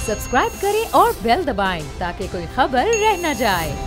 Subscribe करें और bell दबाएं ताकि कोई खबर रह न जाए।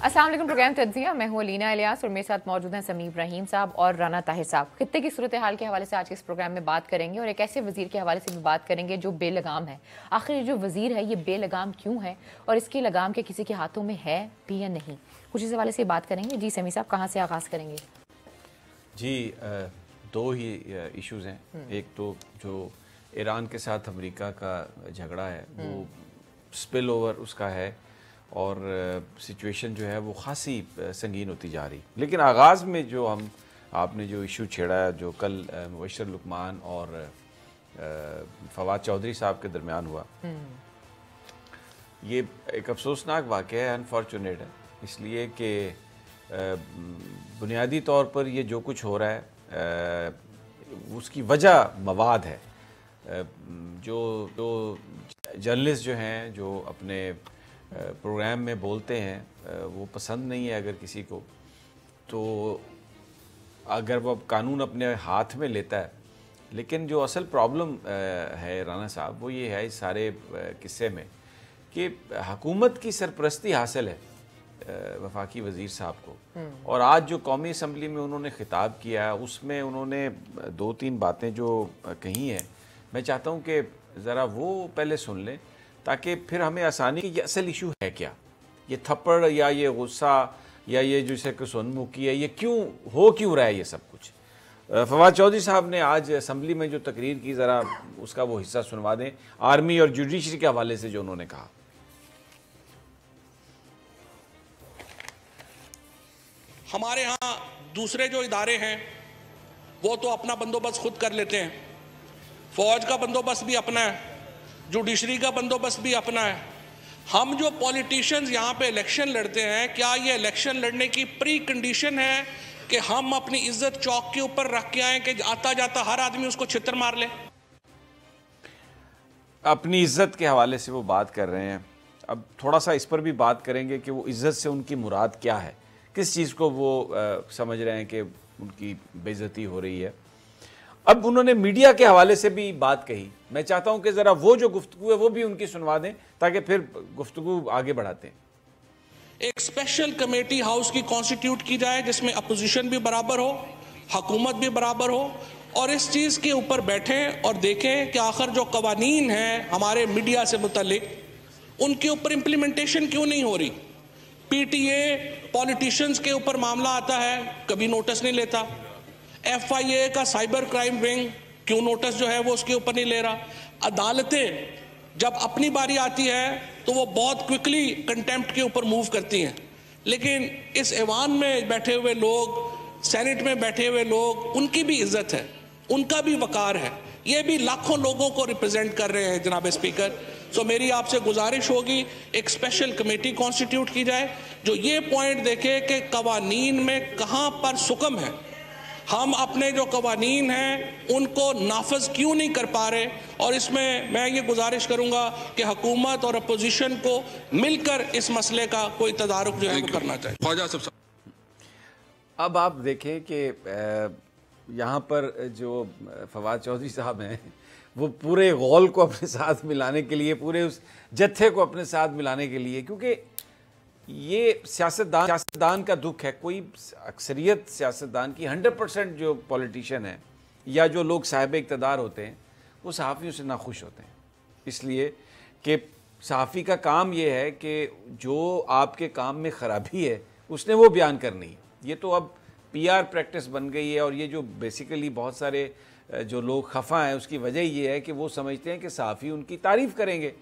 अस्सलाम वालेकुम। प्रोग्राम तज्जिया, मैं हूँ अलीना इलियास और मेरे साथ मौजूद हैं समीम इब्राहिम साहब और राना ताहिर साहब। खित्ते की सूरत हाल के हवाले से आज के इस प्रोग्राम में बात करेंगे और एक ऐसे वजीर के हवाले से भी बात करेंगे जो बेलगाम है। आखिर ये जो वजीर है ये बेलगाम क्यों है और इसके लगाम के किसी के हाथों में है भी या नहीं, कुछ इस हवाले से बात करेंगे। जी समीर साहब, कहाँ से आगाज़ करेंगे? जी, दो ही इश्यूज़ हैं। एक तो जो ईरान के साथ अमेरिका का झगड़ा है वो स्पिल ओवर उसका है और सिचुएशन जो है वो खासी संगीन होती जा रही। लेकिन आगाज़ में जो आपने जो इशू छेड़ा है, जो कल मुबशर लुकमान और फवाद चौधरी साहब के दरमियान हुआ, ये एक अफसोसनाक वाक़या है, अनफॉर्चुनेट है, इसलिए कि बुनियादी तौर पर ये जो कुछ हो रहा है उसकी वजह मवाद है। जो जर्नलिस्ट जो हैं जो अपने प्रोग्राम में बोलते हैं वो पसंद नहीं है अगर किसी को, तो अगर वो कानून अपने हाथ में लेता है। लेकिन जो असल प्रॉब्लम है राना साहब वो ये है इस सारे किस्से में कि हुकूमत की सरपरस्ती हासिल है वफाकी वज़ीर साहब को, और आज जो कौमी असम्बली में उन्होंने खिताब किया उसमें उन्होंने दो तीन बातें जो कही हैं, मैं चाहता हूँ कि ज़रा वो पहले सुन लें ताकि फिर हमें आसानी कि ये असल इशू है क्या, ये थप्पड़ या ये गुस्सा या ये जैसे कसोनमुखी है, ये क्यों रहा है ये सब कुछ। फवाद चौधरी साहब ने आज असम्बली में जो तकरीर की, ज़रा उसका वो हिस्सा सुनवा दें, आर्मी और जुडिशरी के हवाले से जो उन्होंने कहा। हमारे यहाँ दूसरे जो इदारे हैं वो तो अपना बंदोबस्त खुद कर लेते हैं, फौज का बंदोबस्त भी अपना है, जुडिशरी का बंदोबस्त भी अपना है। हम जो पॉलिटिशियंस यहाँ पे इलेक्शन लड़ते हैं, क्या ये इलेक्शन लड़ने की प्री कंडीशन है कि हम अपनी इज्जत चौक के ऊपर रख के आए कि आता जाता हर आदमी उसको छितर मार ले? अपनी इज्जत के हवाले से वो बात कर रहे हैं। अब थोड़ा सा इस पर भी बात करेंगे कि वो इज्जत से उनकी मुराद क्या है, किस चीज़ को वो समझ रहे हैं कि उनकी बेइज्जती हो रही है। अब उन्होंने मीडिया के हवाले से भी बात कही, मैं चाहता हूं कि ज़रा वो जो गुफ्तगू है वो भी उनकी सुनवा दें ताकि फिर गुफ्तगू आगे बढ़ाते हैं। एक स्पेशल कमेटी हाउस की कॉन्स्टिट्यूट की जाए जिसमें अपोजिशन भी बराबर हो, हुकूमत भी बराबर हो, और इस चीज़ के ऊपर बैठें और देखें कि आखिर जो कवानीन हैं हमारे मीडिया से मुतल्लिक उनके ऊपर इम्प्लीमेंटेशन क्यों नहीं हो रही। पीटीए पॉलिटिशियंस के ऊपर मामला आता है, कभी नोटिस नहीं लेता। FIA का साइबर क्राइम विंग क्यों नोटिस जो है वो उसके ऊपर नहीं ले रहा। अदालतें जब अपनी बारी आती है तो वो बहुत क्विकली कंटेम्प्ट के ऊपर मूव करती हैं, लेकिन इस ऐवान में बैठे हुए लोग, सेनेट में बैठे हुए लोग, उनकी भी इज्जत है, उनका भी वकार है, ये भी लाखों लोगों को रिप्रेजेंट कर रहे हैं जनाब स्पीकर। सो मेरी आपसे गुजारिश होगी एक स्पेशल कमेटी कॉन्स्टिट्यूट की जाए जो ये पॉइंट देखे कि कवानीन में कहाँ पर सुकम है, हम अपने जो कवानीन हैं उनको नाफज क्यों नहीं कर पा रहे। और इसमें मैं ये गुजारिश करूंगा कि हुकूमत और अपोजिशन को मिलकर इस मसले का कोई तदारुक जो है वो करना चाहिए। ख्वाजा साहब, अब आप देखें कि यहाँ पर जो फवाद चौधरी साहब हैं वो पूरे गौल को अपने साथ मिलाने के लिए, पूरे उस जत्थे को अपने साथ मिलाने के लिए, क्योंकि ये सियासतदान का दुख है। कोई अक्सरियत सियासतदान की 100% जो पॉलिटिशियन है या जो लोग साहिब इक़्तिदार होते हैं वो सहाफ़ियों से नाखुश होते हैं, इसलिए कि सहाफ़ी का काम ये है कि जो आपके काम में ख़राबी है उसने वो बयान करनी है। ये तो अब PR प्रैक्टिस बन गई है, और ये जो बेसिकली बहुत सारे जो लोग खफा हैं उसकी वजह ये है कि वो समझते हैं कि सहाफ़ी उनकी तारीफ़ करेंगे।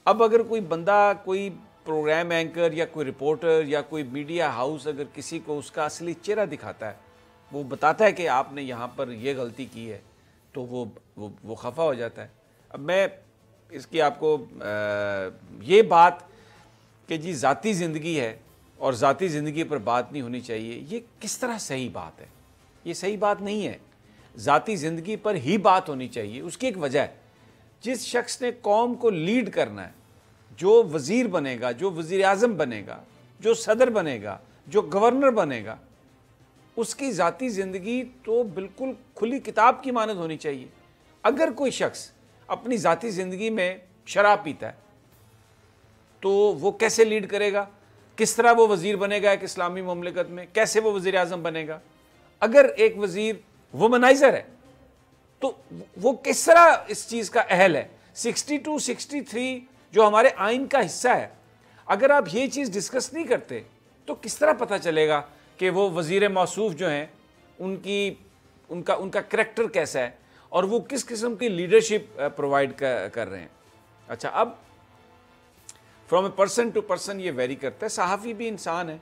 अब अगर कोई बंदा, कोई प्रोग्राम एंकर या कोई रिपोर्टर या कोई मीडिया हाउस अगर किसी को उसका असली चेहरा दिखाता है, वो बताता है कि आपने यहाँ पर ये गलती की है, तो वो खफा हो जाता है। अब मैं इसकी आपको ये बात कि जी ज़ाती ज़िंदगी है और ज़ाती ज़िंदगी पर बात नहीं होनी चाहिए, ये किस तरह सही बात है? ये सही बात नहीं है। ज़ाती ज़िंदगी पर ही बात होनी चाहिए। उसकी एक वजह है, जिस शख्स ने कौम को लीड करना है, जो वज़ीर बनेगा, जो वज़ीर आज़म बनेगा, जो सदर बनेगा, जो गवर्नर बनेगा, उसकी ज़ाती ज़िंदगी तो बिल्कुल खुली किताब की मानद होनी चाहिए। अगर कोई शख्स अपनी ज़ाती ज़िंदगी में शराब पीता है तो वो कैसे लीड करेगा, किस तरह वो वज़ीर बनेगा एक इस्लामी मुमलिकत में, कैसे वो वज़ीर आज़म बनेगा। अगर एक वज़ीर वुमनाइज़र है तो वो किस तरह इस चीज़ का अहल है। 62, 63 जो हमारे आइन का हिस्सा है, अगर आप ये चीज़ डिस्कस नहीं करते तो किस तरह पता चलेगा कि वो वज़ीर मौसूफ जो हैं उनका करैक्टर कैसा है और वो किस किस्म की लीडरशिप प्रोवाइड कर रहे हैं। अच्छा, अब from a person to person ये वेरी करता है। सहाफ़ी भी इंसान है,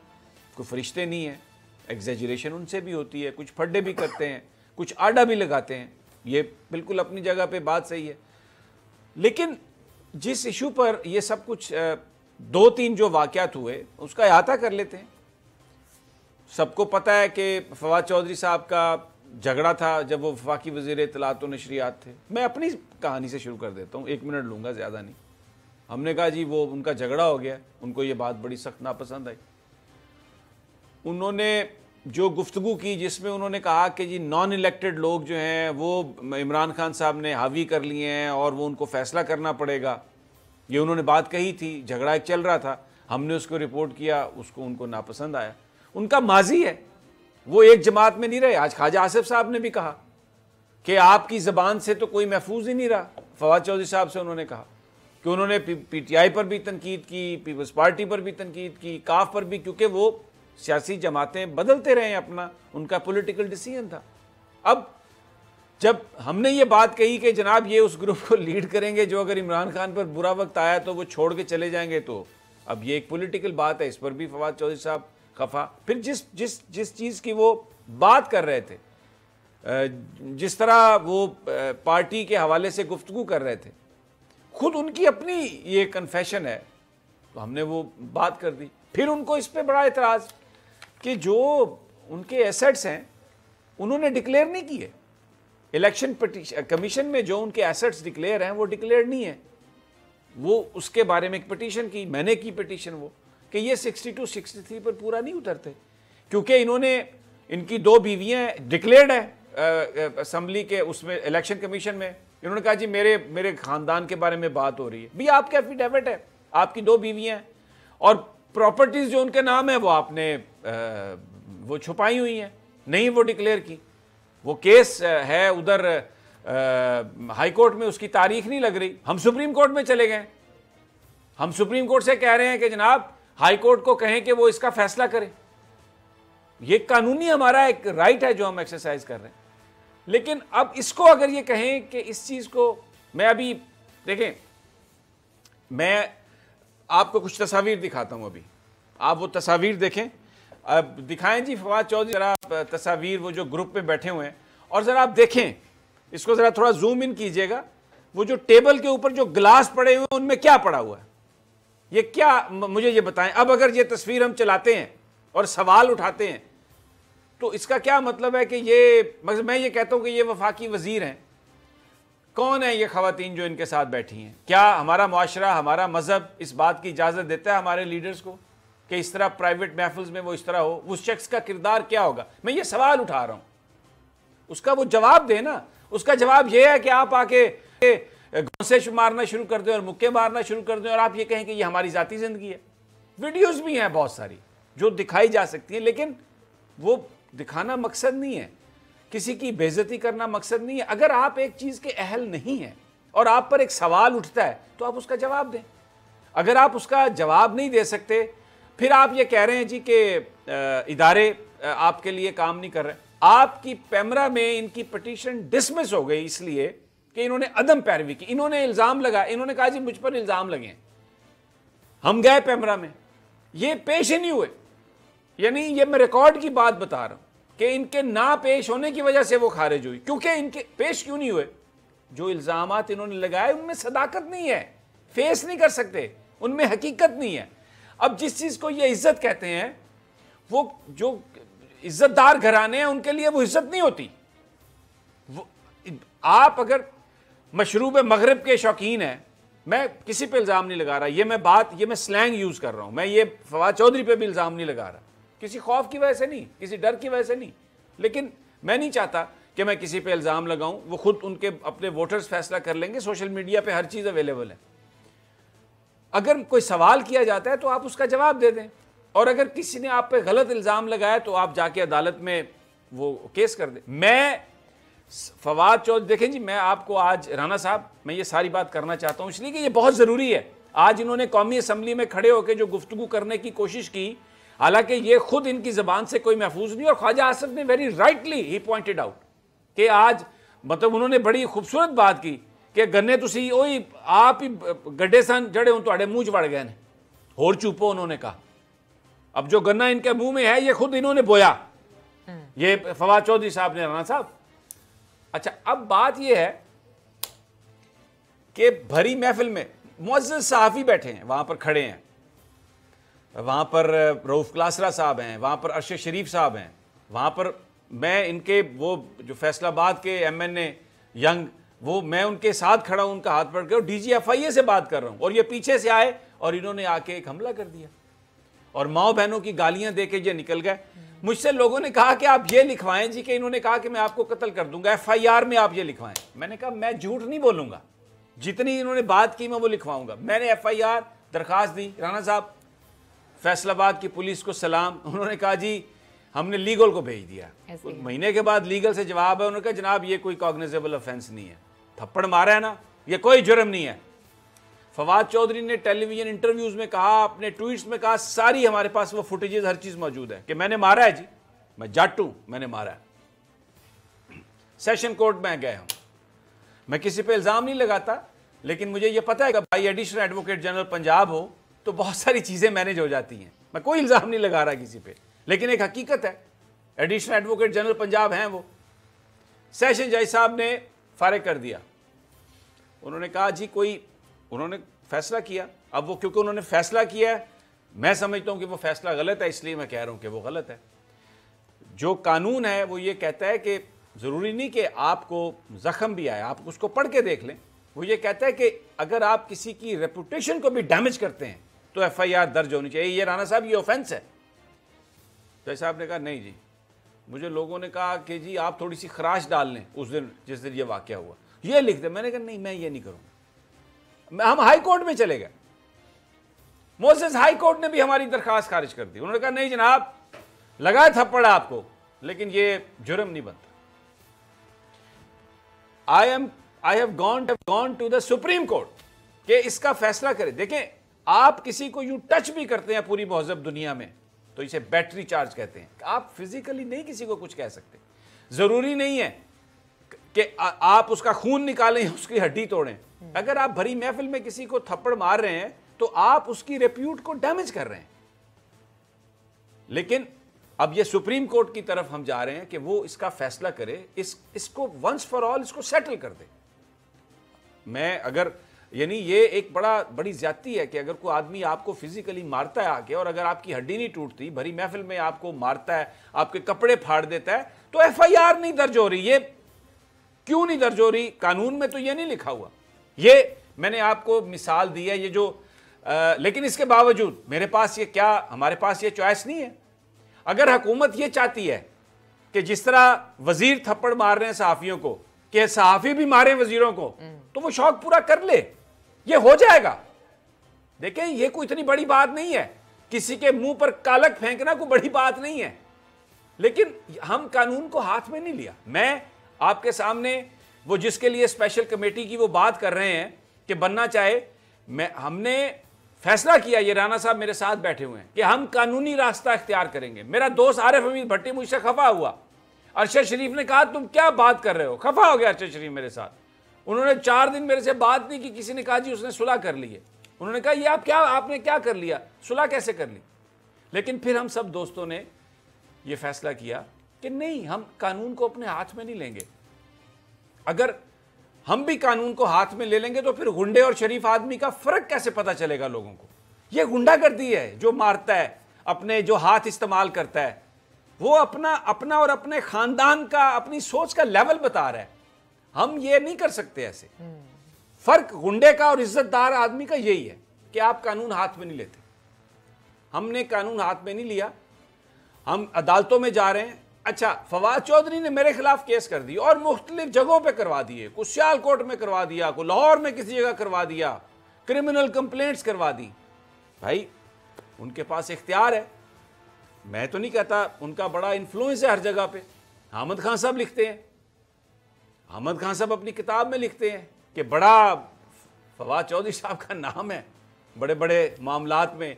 कोई फरिश्ते नहीं है, एग्जैजरेशन उनसे भी होती है, कुछ फड्डे भी करते हैं, कुछ आडा भी लगाते हैं, ये बिल्कुल अपनी जगह पे बात सही है। लेकिन जिस इशू पर ये सब कुछ 2-3 जो वाक़यात हुए उसका अहाता कर लेते हैं। सबको पता है कि फवाद चौधरी साहब का झगड़ा था जब वो वफाकी वज़ीर इत्तलात व नशरियात थे। मैं अपनी कहानी से शुरू कर देता हूँ, 1 मिनट लूँगा, ज़्यादा नहीं। हमने कहा जी वो उनका झगड़ा हो गया, उनको ये बात बड़ी सख्त नापसंद आई। उन्होंने जो गुफ्तगू की जिसमें उन्होंने कहा कि जी नॉन इलेक्टेड लोग जो हैं वो इमरान खान साहब ने हावी कर लिए हैं और वो उनको फ़ैसला करना पड़ेगा, ये उन्होंने बात कही थी। झगड़ा एक चल रहा था, हमने उसको रिपोर्ट किया, उसको उनको नापसंद आया। उनका माजी है, वो एक जमात में नहीं रहे। आज ख्वाजा आसिफ साहब ने भी कहा कि आपकी ज़बान से तो कोई महफूज ही नहीं रहा। फवाद चौधरी साहब से उन्होंने कहा कि उन्होंने PTI पर भी तनकीद की, पीपल्स पार्टी पर भी तनकीद की, काफ पर भी, क्योंकि वो सियासी जमातें बदलते रहे, अपना उनका पॉलिटिकल डिसीजन था। अब जब हमने ये बात कही कि जनाब ये उस ग्रुप को लीड करेंगे जो अगर इमरान खान पर बुरा वक्त आया तो वो छोड़ के चले जाएंगे, तो अब ये एक पॉलिटिकल बात है, इस पर भी फवाद चौधरी साहब खफा। फिर जिस चीज़ की वो बात कर रहे थे, जिस तरह वो पार्टी के हवाले से गुफ्तगू कर रहे थे, खुद उनकी अपनी ये कन्फेशन है, तो हमने वो बात कर दी। फिर उनको इस पे बड़ा एतराज़ कि जो उनके एसेट्स हैं उन्होंने डिक्लेयर नहीं किए। इलेक्शन कमीशन में जो उनके एसेट्स डिक्लेयर हैं वो डिक्लेयर नहीं है। वो उसके बारे में एक पिटीशन की, मैंने की पिटीशन वो, कि ये 62, 63 पर पूरा नहीं उतरते, क्योंकि इनकी 2 बीवियाँ डिक्लेयर्ड है असम्बली के उसमें, इलेक्शन कमीशन में। इन्होंने कहा जी मेरे ख़ानदान के बारे में बात हो रही है। भी आपका एफिडेविट है, आपकी 2 बीवियाँ हैं और प्रॉपर्टीज़ जो उनके नाम है वो आपने वो छुपाई हुई हैं, नहीं वो डिक्लेयर की। वो केस है उधर हाई कोर्ट में, उसकी तारीख नहीं लग रही। हम सुप्रीम कोर्ट में चले गए, हम सुप्रीम कोर्ट से कह रहे हैं कि जनाब हाई कोर्ट को कहें कि वो इसका फैसला करें। ये कानूनी हमारा एक राइट है जो हम एक्सरसाइज कर रहे हैं। लेकिन अब इसको अगर ये कहें कि इस चीज़ को, मैं अभी देखें, मैं आपको कुछ तस्वीर दिखाता हूँ, अभी आप वो तस्वीर देखें। अब दिखाएं जी फवाद चौधरी, ज़रा तस्वीर वो जो ग्रुप में बैठे हुए हैं, और ज़रा आप देखें इसको, ज़रा थोड़ा जूम इन कीजिएगा। वो जो टेबल के ऊपर जो गिलास पड़े हुए हैं उनमें क्या पड़ा हुआ है, ये क्या, मुझे ये बताएं। अब अगर ये तस्वीर हम चलाते हैं और सवाल उठाते हैं तो इसका क्या मतलब है कि ये, मैं ये कहता हूँ कि ये वफाकी वज़ीर हैं। कौन है ये ख़वातीन जो इनके साथ बैठी हैं? क्या हमारा मुआशरा, हमारा मज़हब इस बात की इजाज़त देता है हमारे लीडर्स को कि इस तरह प्राइवेट महफिल्स में वो इस तरह हो? उस शख्स का किरदार क्या होगा? मैं ये सवाल उठा रहा हूँ, उसका वो जवाब दे ना। उसका जवाब ये है कि आप आके घोंसे मारना शुरू कर दें और मुक्के मारना शुरू कर दें और आप ये कहें कि ये हमारी ज़ाती ज़िंदगी है। वीडियोज़ भी हैं बहुत सारी जो दिखाई जा सकती हैं, लेकिन वो दिखाना मकसद नहीं है, किसी की बेइज्जती करना मकसद नहीं है। अगर आप एक चीज़ के अहल नहीं हैं और आप पर एक सवाल उठता है तो आप उसका जवाब दें। अगर आप उसका जवाब नहीं दे सकते, फिर आप ये कह रहे हैं जी कि इदारे आपके लिए काम नहीं कर रहे। आपकी पैमरा में इनकी पिटीशन डिसमिस हो गई इसलिए कि इन्होंने अदम पैरवी की। इन्होंने इल्ज़ाम लगा, इन्होंने कहा जी मुझ पर इल्ज़ाम लगे हैं। हम गए पैमरा में, ये पेश ही नहीं हुए। यानी ये मैं रिकॉर्ड की बात बता रहा हूं कि इनके ना पेश होने की वजह से वो खारिज हुई। क्योंकि इनके पेश क्यों नहीं हुए? जो इल्ज़ामात इन्होंने लगाए उनमें सदाकत नहीं है, फेस नहीं कर सकते, उनमें हकीकत नहीं है। अब जिस चीज़ को ये इज्जत कहते हैं, वो जो इज्जतदार घराने हैं उनके लिए वो इज्जत नहीं होती। वो आप अगर मशरूब मगरब के शौकीन हैं, मैं किसी पे इल्ज़ाम नहीं लगा रहा, ये मैं स्लैंग यूज़ कर रहा हूँ, मैं ये फवाद चौधरी पे भी इल्ज़ाम नहीं लगा रहा, किसी खौफ की वजह से नहीं, किसी डर की वजह से नहीं, लेकिन मैं नहीं चाहता कि मैं किसी पे इल्ज़ाम लगाऊं, वो खुद उनके अपने वोटर्स फैसला कर लेंगे, सोशल मीडिया पे हर चीज़ अवेलेबल है। अगर कोई सवाल किया जाता है तो आप उसका जवाब दे दें, और अगर किसी ने आप पे गलत इल्ज़ाम लगाया तो आप जाके अदालत में वो केस कर दें। मैं फवाद चौधरी, देखें जी, मैं आपको आज राना साहब, मैं ये सारी बात करना चाहता हूँ इसलिए कि ये बहुत ज़रूरी है। आज इन्होंने कौमी असम्बली में खड़े होकर जो गुफ्तगू करने की कोशिश की, हालांकि ये खुद इनकी ज़बान से कोई महफूज नहीं, और ख्वाजा आसिफ ने वेरी राइटली ही पॉइंटेड आउट कि आज मतलब उन्होंने बड़ी खूबसूरत बात की कि गन्ने तुसी ओही आप ही गड्ढे सन जड़े हूँ तुहाडे मुँह च वड़ गए ने, होर चुपो, उन्होंने कहा। अब जो गन्ना इनके मुंह में है ये खुद इन्होंने बोया, ये फवाद चौधरी साहब ने, राना साहब। अच्छा, अब बात ये है कि भरी महफिल में मुअज़्ज़ज़ सहाफ़ी बैठे हैं, वहां पर खड़े हैं, वहां पर रऊफ़ क्लासरा साहब हैं, वहां पर अरशद शरीफ साहब हैं, वहां पर मैं इनके वो जो फैसलाबाद के MNA यंग, वो मैं उनके साथ खड़ा हूं, उनका हाथ पकड़ के, और DGFIA से बात कर रहा हूं, और ये पीछे से आए और इन्होंने आके एक हमला कर दिया और माओ बहनों की गालियां दे के ये निकल गए। मुझसे लोगों ने कहा कि आप ये लिखवाएं जी, कि इन्होंने कहा कि मैं आपको कत्ल कर दूंगा, FIR में आप ये लिखवाएं। मैंने कहा मैं झूठ नहीं बोलूंगा, जितनी इन्होंने बात की मैं वो लिखवाऊंगा। मैंने FIR दरखास्त दी, राना साहब फैसलाबाद की पुलिस को सलाम, उन्होंने कहा जी हमने लीगल को भेज दिया। कुछ महीने के बाद लीगल से जवाब है, उन्होंने कहा जनाब ये कोई कॉग्निजेबल ऑफेंस नहीं है, थप्पड़ मारा है ना, ये कोई जुर्म नहीं है। फवाद चौधरी ने टेलीविजन इंटरव्यूज में कहा, अपने ट्वीट्स में कहा, सारी हमारे पास वो फुटेजेस हर चीज मौजूद है कि मैंने मारा है जी, मैं जट हूं, मैंने मारा है। सेशन कोर्ट में गए हूं, मैं किसी पे इल्जाम नहीं लगाता, लेकिन मुझे ये पता है कि भाई एडिशनल एडवोकेट जनरल पंजाब हो तो बहुत सारी चीजें मैनेज हो जाती हैं। मैं कोई इल्जाम नहीं लगा रहा किसी पे, लेकिन एक हकीकत है, एडिशनल एडवोकेट जनरल पंजाब हैं वो। सेशन जज साहब ने फारिग कर दिया, उन्होंने कहा जी कोई, उन्होंने फैसला किया। अब वो क्योंकि उन्होंने फैसला किया है, मैं समझता हूं कि वो फैसला गलत है, इसलिए मैं कह रहा हूं कि वो गलत है। जो कानून है वो ये कहता है कि ज़रूरी नहीं कि आपको ज़ख्म भी आए, आप उसको पढ़ के देख लें। वो ये कहता है कि अगर आप किसी की रेपुटेशन को भी डैमेज करते हैं तो FIR दर्ज होनी चाहिए। ये राना साहब ये ऑफेंस है। जज साहब ने कहा नहीं जी, मुझे लोगों ने कहा कि जी आप थोड़ी सी खराश डाल लें उस दिन जिस दिन ये वाक़या हुआ, ये लिख दे। मैंने कहा नहीं, मैं ये नहीं करूँगा। हम हाई कोर्ट में चले गए, मोसेस हाई कोर्ट ने भी हमारी दरखास्त खारिज कर दी। उन्होंने कहा नहीं जनाब, लगाए थप्पड़ आपको, लेकिन ये जुर्म नहीं बनता। I have gone to the Supreme Court कि इसका फैसला करें। देखें, आप किसी को यूं टच भी करते हैं पूरी महज़ब दुनिया में तो इसे बैटरी चार्ज कहते हैं। आप फिजिकली नहीं किसी को कुछ कह सकते, जरूरी नहीं है कि आप उसका खून निकालें, उसकी हड्डी तोड़ें। अगर आप भरी महफिल में किसी को थप्पड़ मार रहे हैं तो आप उसकी रेप्यूट को डैमेज कर रहे हैं। लेकिन अब ये सुप्रीम कोर्ट की तरफ हम जा रहे हैं कि वो इसका फैसला करे, इसको वंस फॉर ऑल इसको सेटल कर दे। मैं अगर यानी ये एक बड़ी ज्यादती है कि अगर कोई आदमी आपको फिजिकली मारता है आके, और अगर आपकी हड्डी नहीं टूटती, भरी महफिल में आपको मारता है, आपके कपड़े फाड़ देता है, तो FIR नहीं दर्ज हो रही। ये क्यों नहीं दर्ज हो रही? कानून में तो ये नहीं लिखा हुआ। ये मैंने आपको मिसाल दी है, ये जो लेकिन इसके बावजूद मेरे पास ये क्या, हमारे पास ये चॉइस नहीं है। अगर हुकूमत ये चाहती है कि जिस तरह वजीर थप्पड़ मार रहे हैं सहाफियों को, कि सहाफी भी मारे वजीरों को, तो वो शौक पूरा कर ले, ये हो जाएगा। देखें, ये कोई इतनी बड़ी बात नहीं है, किसी के मुंह पर कालक फेंकना कोई बड़ी बात नहीं है। लेकिन हम कानून को हाथ में नहीं लिया। मैं आपके सामने वो जिसके लिए स्पेशल कमेटी की वो बात कर रहे हैं कि बनना चाहे, हमने फैसला किया, ये राना साहब मेरे साथ बैठे हुए हैं, कि हम कानूनी रास्ता इख्तियार करेंगे। मेरा दोस्त आरिफ हमीद भट्टी मुझसे खफा हुआ, अरशद शरीफ ने कहा तुम क्या बात कर रहे हो, खफा हो गया अरशद शरीफ मेरे साथ। उन्होंने 4 दिन मेरे से बात नहीं की। किसी ने कहा जी उसने सुलह कर ली है। उन्होंने कहा ये आपने क्या कर लिया, सुलह कैसे कर ली? लेकिन फिर हम सब दोस्तों ने ये फैसला किया कि नहीं, हम कानून को अपने हाथ में नहीं लेंगे। अगर हम भी कानून को हाथ में ले लेंगे तो फिर गुंडे और शरीफ आदमी का फर्क कैसे पता चलेगा लोगों को? यह गुंडागर्दी है, जो मारता है, अपने जो हाथ इस्तेमाल करता है, वो अपना और अपने खानदान का, अपनी सोच का लेवल बता रहा है। हम ये नहीं कर सकते ऐसे। फर्क गुंडे का और इज्जतदार आदमी का यही है कि आप कानून हाथ में नहीं लेते। हमने कानून हाथ में नहीं लिया, हम अदालतों में जा रहे हैं। अच्छा, फवाद चौधरी ने मेरे खिलाफ केस कर दिया और मुख्तलिफ जगहों पे करवा दिए, कुछ सियालकोट में करवा दिया, कुछ लाहौर में किसी जगह करवा दिया, क्रिमिनल कंप्लेंट्स करवा दी। भाई उनके पास इख्तियार है, मैं तो नहीं कहता, उनका बड़ा इन्फ्लुएंस है हर जगह पे। अहमद खान साहब लिखते हैं, अहमद खान साहब अपनी किताब में लिखते हैं कि बड़ा फवाद चौधरी साहब का नाम है बड़े बड़े मामलात में,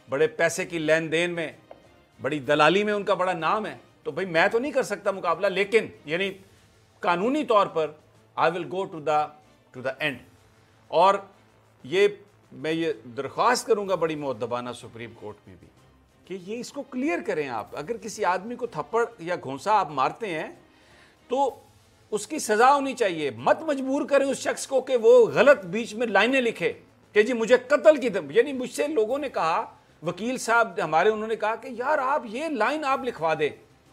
बड़े पैसे की लेन देन में, बड़ी दलाली में उनका बड़ा नाम है। तो भाई मैं तो नहीं कर सकता मुकाबला, लेकिन यानी कानूनी तौर पर I will go to the end. और ये मैं ये दरख्वास्त करूंगा बड़ी मुअद्दबाना सुप्रीम कोर्ट में भी कि ये इसको क्लियर करें आप। अगर किसी आदमी को थप्पड़ या घोंसा आप मारते हैं तो उसकी सजा होनी चाहिए। मत मजबूर करें उस शख्स को कि वो गलत बीच में लाइनें लिखे कि जी मुझे कत्ल की धमकी। यानी मुझसे लोगों ने कहा, वकील साहब हमारे, उन्होंने कहा कि यार आप ये लाइन आप लिखवा दे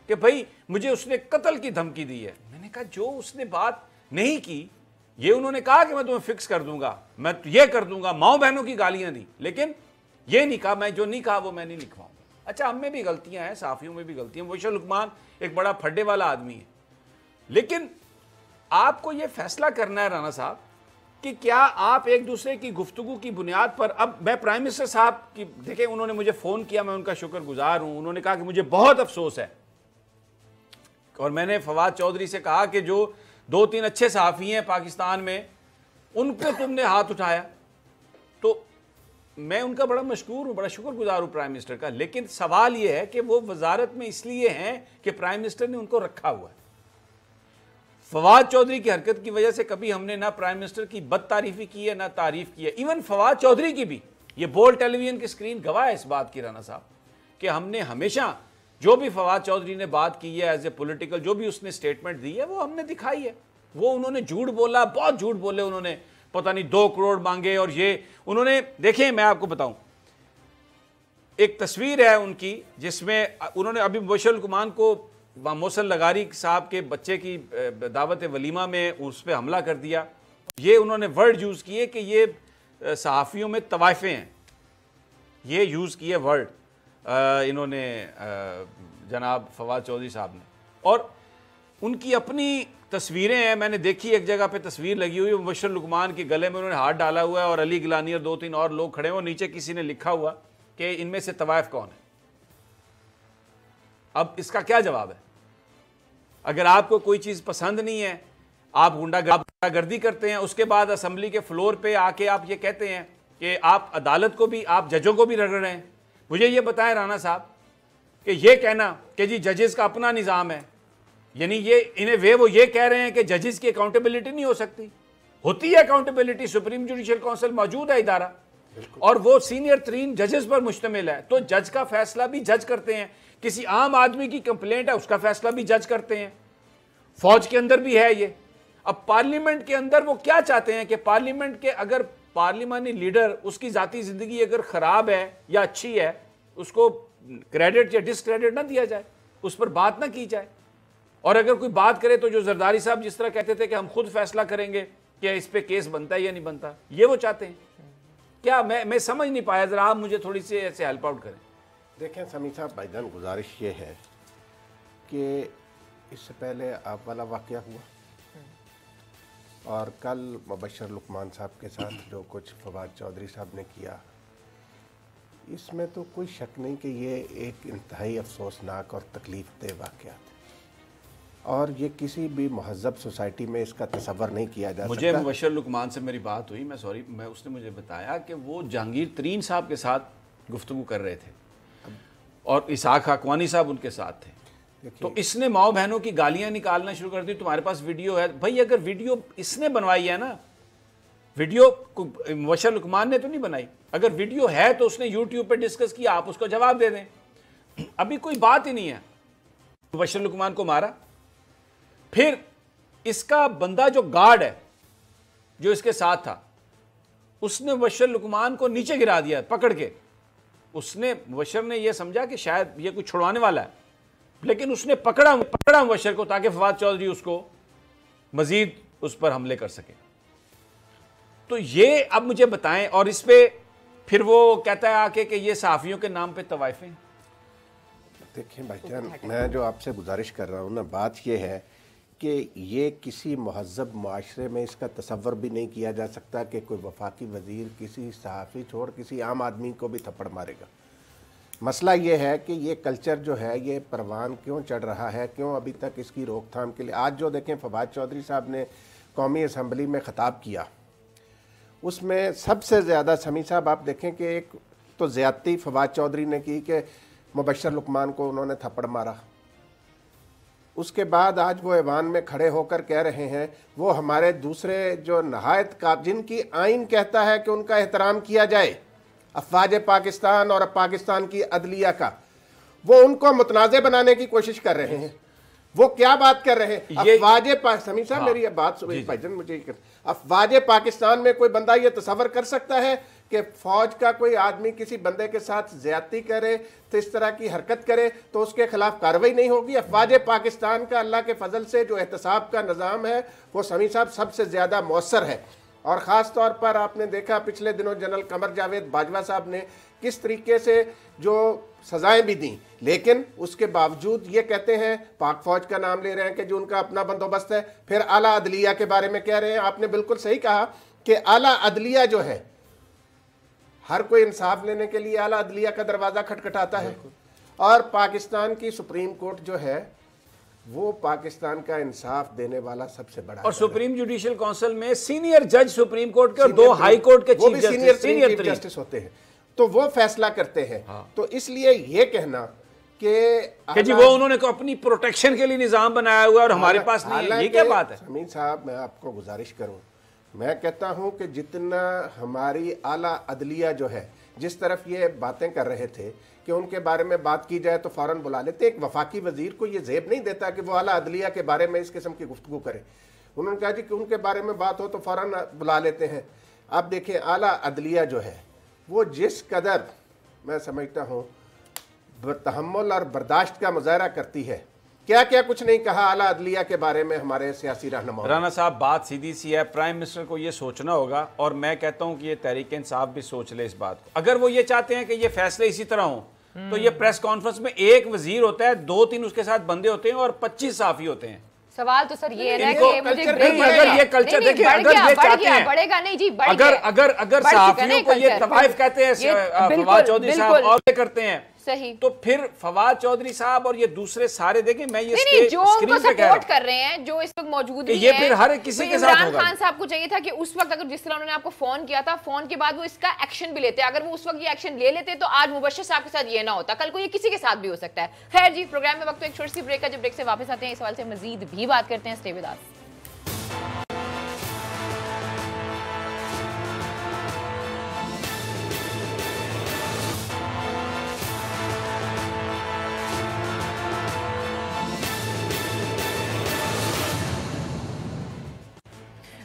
कि भाई मुझे उसने कत्ल की धमकी दी है। मैंने कहा जो उसने बात नहीं की, ये उन्होंने कहा कि मैं तुम्हें फिक्स कर दूंगा, मैं ये कर दूंगा, माओ बहनों की गालियां दी, लेकिन ये नहीं कहा, मैं जो नहीं कहा वो मैं नहीं लिखवाऊंगा। अच्छा, हम में भी गलतियां हैं, साफियों में भी गलतियां। मुबशर लुकमान एक बड़ा फड्डे वाला आदमी है, लेकिन आपको ये फैसला करना है राना साहब कि क्या आप एक दूसरे की गुफ्तगू की बुनियाद पर। अब मैं प्राइम मिनिस्टर साहब की देखें, उन्होंने मुझे फ़ोन किया, मैं उनका शुक्रगुजार हूं। उन्होंने कहा कि मुझे बहुत अफसोस है, और मैंने फवाद चौधरी से कहा कि जो 2-3 अच्छे सहाफ़ी हैं पाकिस्तान में, उन पर तुमने हाथ उठाया। तो मैं उनका बड़ा मशकूर हूँ, बड़ा शुक्रगुजार हूँ प्राइम मिनिस्टर का। लेकिन सवाल ये है कि वो वजारत में इसलिए हैं कि प्राइम मिनिस्टर ने उनको रखा हुआ है। फवाद चौधरी की हरकत की वजह से कभी हमने ना प्राइम मिनिस्टर की बदतारीफी की है ना तारीफ की है। इवन फवाद चौधरी की भी, ये बोल्ड टेलीविजन की स्क्रीन गवाह है इस बात की राना साहब, कि हमने हमेशा जो भी फवाद चौधरी ने बात की है एज ए पॉलिटिकल, जो भी उसने स्टेटमेंट दी है, वो हमने दिखाई है। वो उन्होंने झूठ बोला, बहुत झूठ बोले उन्होंने, पता नहीं 2 करोड़ मांगे, और ये उन्होंने, देखें मैं आपको बताऊं, एक तस्वीर है उनकी जिसमें उन्होंने अभी मुबशर लुकमान को मोहसिन लगारी साहब के बच्चे की दावत वलीमा में उस पर हमला कर दिया। ये उन्होंने वर्ड यूज़ किए कि ये सहाफ़ियों में तवाइफे हैं, ये यूज़ किए वर्ड इन्होंने जनाब फवाद चौधरी साहब ने। और उनकी अपनी तस्वीरें हैं, मैंने देखी एक जगह पे तस्वीर लगी हुई है, मुबशर लुकमान के गले में उन्होंने हाथ डाला हुआ है और अली गिलानी और 2-3 और लोग खड़े हैं, और नीचे किसी ने लिखा हुआ कि इनमें से तवाइफ कौन है। अब इसका क्या जवाब है? अगर आपको कोई चीज़ पसंद नहीं है, आप गुंडागर्दी करते हैं, उसके बाद असम्बली के फ्लोर पे आके आप ये कहते हैं कि आप अदालत को भी, आप जजों को भी रगड़ रहे हैं। मुझे ये बताएं राना साहब कि ये कहना कि जी जजेस का अपना निज़ाम है, यानी ये इन्हें वो ये कह रहे हैं कि जजेस की अकाउंटेबिलिटी नहीं हो सकती। होती है अकाउंटेबिलिटी, सुप्रीम जुडिशियल काउंसिल मौजूद है इदारा, और वो सीनियर 3 जजेस पर मुश्तमिल है। तो जज का फैसला भी जज करते हैं, किसी आम आदमी की कंप्लेंट है उसका फैसला भी जज करते हैं। फौज के अंदर भी है ये। अब पार्लियामेंट के अंदर वो क्या चाहते हैं कि पार्लियामेंट के अगर पार्लिमानी लीडर, उसकी जाती जिंदगी अगर खराब है या अच्छी है, उसको क्रेडिट या डिसक्रेडिट ना दिया जाए, उस पर बात ना की जाए। और अगर कोई बात करे तो जो जरदारी साहब जिस तरह कहते थे कि हम खुद फैसला करेंगे कि इस पे केस बनता है या नहीं बनता, ये वो चाहते हैं क्या? मैं समझ नहीं पाया, जरा आप मुझे थोड़ी सी ऐसे हेल्प आउट करें। देखें समी साहब, भाईजान गुजारिश ये है कि इससे पहले आप वाला वाक़या हुआ, और कल मुबशर लुकमान साहब के साथ जो कुछ फवाद चौधरी साहब ने किया, इसमें तो कोई शक नहीं कि ये एक इंतहाई अफसोसनाक और तकलीफ़देह वाक़या था, और ये किसी भी महज़ब सोसाइटी में इसका तसव्वुर नहीं किया जा सकता। मुझे मुबशर लुकमान से मेरी बात हुई, उसने मुझे बताया कि वो जहांगीर तरीन साहब के साथ गुफ्तगू कर रहे थे और इसाक हकवानी साहब उनके साथ थे। तो इसने माओ बहनों की गालियां निकालना शुरू कर दी। तुम्हारे पास वीडियो है भाई, अगर वीडियो इसने बनवाई है ना, वीडियो मुबशर लुकमान ने तो नहीं बनाई, अगर वीडियो है तो उसने यूट्यूब पे डिस्कस किया, आप उसको जवाब दे दें। अभी कोई बात ही नहीं है। मुबशर लुकमान को मारा, फिर इसका बंदा जो गार्ड है जो इसके साथ था, उसने मुबशर लुकमान को नीचे गिरा दिया पकड़ के। उसने, मुबशर ने यह समझा कि शायद ये कुछ छुड़वाने वाला है, लेकिन उसने पकड़ा मुबशर को ताकि फवाद चौधरी उसको मजीद उस पर हमले कर सके। तो ये अब मुझे बताएं, और इस पे फिर वो कहता है आके कि ये सहाफ़ियों के नाम पे तवाइफें। देखिए भाईजान, मैं जो आपसे गुजारिश कर रहा हूँ ना, बात ये है कि ये किसी महज़ब मुआशरे में इसका तसव्वुर भी नहीं किया जा सकता कि कोई वफाकी वज़ीर किसी सहाफ़ी छोड़ किसी आम आदमी को भी थप्पड़ मारेगा। मसला ये है कि ये कल्चर जो है ये परवान क्यों चढ़ रहा है, क्यों अभी तक इसकी रोकथाम के लिए। आज जो देखें फवाद चौधरी साहब ने कौमी असम्बली में ख़िताब किया, उसमें सबसे ज़्यादा समी साहब आप देखें कि एक तो ज़्यादती फवाद चौधरी ने की कि मुबशर लुकमान को उन्होंने थप्पड़ मारा। उसके बाद आज वो ऐवान में खड़े होकर कह रहे हैं वो हमारे दूसरे जो नहायत का जिनकी आइन कहता है कि उनका एहतराम किया जाए, अफवाज पाकिस्तान और पाकिस्तान की अदलिया का, वो उनको मुतनाज़े बनाने की कोशिश कर रहे हैं। वो क्या बात कर रहे हैं? अफवाज समी साहब मेरी बात भाईजान मुझे, अफवाज पाकिस्तान में कोई बंदा ये तसव्वुर कर सकता है कि फौज का कोई आदमी किसी बंदे के साथ ज्यादती करे तो इस तरह की हरकत करे तो उसके खिलाफ कार्रवाई नहीं होगी? अफवाज पाकिस्तान का अल्लाह के फजल से जो एहतसाब का निज़ाम है वो समी साहब सबसे ज़्यादा मौसर है। और ख़ास तौर पर आपने देखा पिछले दिनों जनरल कमर जावेद बाजवा साहब ने किस तरीके से जो सजाएं भी दी, लेकिन उसके बावजूद ये कहते हैं, पाक फौज का नाम ले रहे हैं कि जो उनका अपना बंदोबस्त है, फिर आला अदलिया के बारे में कह रहे हैं। आपने बिल्कुल सही कहा कि आला अदलिया जो है, हर कोई इंसाफ लेने के लिए आला अदलिया का दरवाज़ा खटखटाता है, और पाकिस्तान की सुप्रीम कोर्ट जो है वो पाकिस्तान का इंसाफ देने वाला सबसे बड़ा, और सुप्रीम जुडिशियल काउंसिल में सीनियर जज सुप्रीम कोर्ट के और 2 हाई कोर्ट के चीफ सीनियर जस्टिस होते हैं, तो वो फैसला करते हैं। तो इसलिए ये कहना कि जी वो उन्होंने को अपनी प्रोटेक्शन के लिए निजाम बनाया हुआ और हमारे पास नहीं है, ये क्या बात है? समीर साहब मैं आपको गुजारिश करूं, मैं कहता हूं कि जितना हमारी आला अदलिया जो है जिस तरफ ये बातें कर रहे थे कि उनके बारे में बात की जाए तो फौरन बुला लेते, एक वफाकी वजीर को ये जेब नहीं देता कि वो आला अदलिया के बारे में इस किस्म की गुफ्तगू करे। उन्होंने कहा जी कि उनके बारे में बात हो तो फौरन बुला लेते हैं। अब देखिए आला अदलिया जो है वो जिस कदर मैं समझता हूँ तहम्मुल और बर्दाश्त का मुजाहरा करती है, क्या क्या कुछ नहीं कहा आला अदलिया के बारे में हमारे सियासी रहनुमा। राना साहब बात सीधी सी है, प्राइम मिनिस्टर को ये सोचना होगा, और मैं कहता हूँ कि ये तहरीक इंसाफ भी सोच ले इस बात को। अगर वो ये चाहते हैं कि ये फैसले इसी तरह हों तो ये प्रेस कॉन्फ्रेंस में एक वजीर होता है, 2-3 उसके साथ बंदे होते हैं और 25 साफी होते हैं। सवाल तो सर ये है ना कि मुझे अगर ये कल्चर देखिए, अगर ये चाहते हैं बढ़ेगा नहीं जी, अगर सहाफियों को ये तवाइफ कहते हैं फवाद चौधरी साहब और ये करते हैं सही, तो फिर फवाद चौधरी साहब और ये दूसरे सारे देखें, मैं ये जो उनको सपोर्ट कर रहे हैं, जो इस वक्त मौजूद भी ये फिर हर किसी के साथ होगा। इमरान खान साहब को चाहिए था कि उस वक्त अगर जिस तरह उन्होंने आपको फोन किया था, फोन के बाद वो इसका एक्शन भी लेते। अगर वो उस वक्त ये एक्शन ले लेते तो आज मुबश्शिर साहब के साथ ये ना होता, कल को ये किसी के साथ भी हो सकता है। खैर जी, प्रोग्राम में वक्त एक छोटी सी ब्रेक का, जब ब्रेक से वापस आते हैं इस सवाल से मजीद भी बात करते हैं। Stay with us.